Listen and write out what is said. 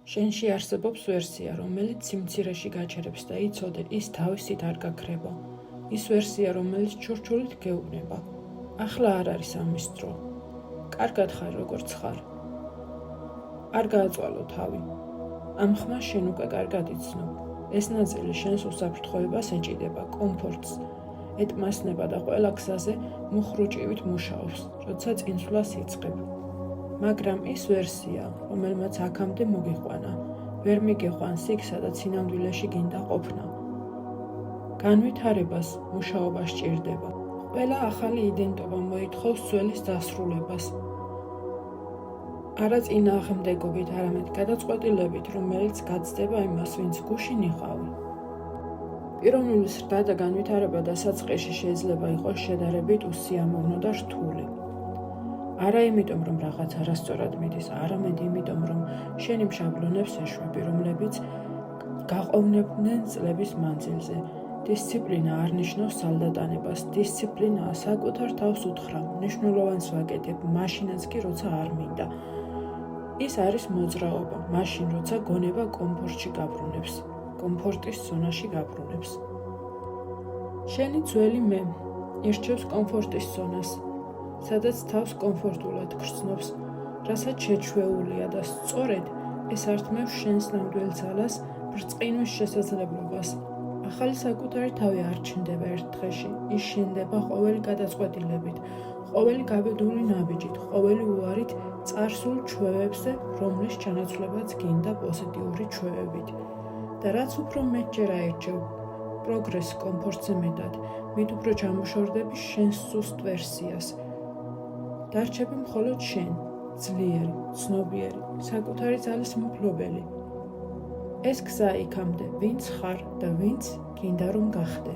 შენში არსებობს ვერსია, რომელიც სიმცირეში გაჩერებს და იცოდე, ის თავისით არ გაქრება. ის ვერსია, რომელიც ჩურჩულით გეუბნება. ახლა არ არის ამის დრო. კარგად ხარ, როგორც ხარ. არ გააწვალო თავი. ამ ხმას შენ უკვე კარგად იცნობ. ეს ნაწილი შენს უსაფრთხოებას ეჭიდება, კომფორტს, ეტმასნება და ყველა გზაზე მუხრუჭივით მუშაობს, როცა წინსვლას იწყებ. მაგრამ ის ვერსია, რომელმაც აქამდე მოგიყვანა, ვერ მიგეყვანს იქ, სადაც სინამდვილეში გინდა ყოფნა. განვითარებას მუშაობა სჭირდება. ყველა ახალი იდენტობა მოითხოვს ძველის დასრულებას. არა წინააღმდეგობით, არამედ გადაწყვეტილებით, რომელიც გაცდება იმას, ვინც გუშინ იყავი. პიროვნული ზრდა და განვითარება დასაწყისში შეიძლება იყოს შედარებით უსიამოვნო და რთული. არა იმიტომ, რომ რაღაც არასწორად მიდის, არამედ იმიტომ, რომ შენი შაბლონებს ეშვები, რომლებიც გაყოვნებდნენ წლების მანძილზე. დისციპლინა არ ნიშნავს სალდატანებას, დისციპლინაა საკუთარ თავს უთხრა, მნიშვნელოვანს ვაკეთებ, მაშინაც კი როცა არ მინდა. ის არის მოძრაობა, მაშინ როცა გონება კომფორტში გაბრუნებს, კომფორტის ზონაში გაბრუნებს. შენი ძველი მე ირჩევს კომფორტის ზონას, სადაც თავს კომფორტულად გრძნობს, რასაც შეჩვეულია და სწორედ ეს ართმევს შენს ნამდვილ ძალას, ბრწყინვის შესაძლებლობას. ახალი საკუთარი თავი არ ჩნდება ერთ დღეში, ის შენდება ყოველი გადაწყვეტილებით, ყოველი გაბედული ნაბიჯით, ყოველი უარით წარსულ ჩვევებზე, რომლის ჩანაცვლებაც გინდა პოზიტიური ჩვევებით. და რაც უფრო მეტჯერ აირჩევ პროგრესს კომფორტზე მეტად, მით უფრო ჩამოშორდები შენს ზუსტ ვერსიას. დარჩები მხოლოდ შენ, ძლიერი, ცნობიერი, საკუთარი ძალის მფლობელი. ეს გზა იქამდე, ვინც ხარ და ვინც გინდა რომ გახდე.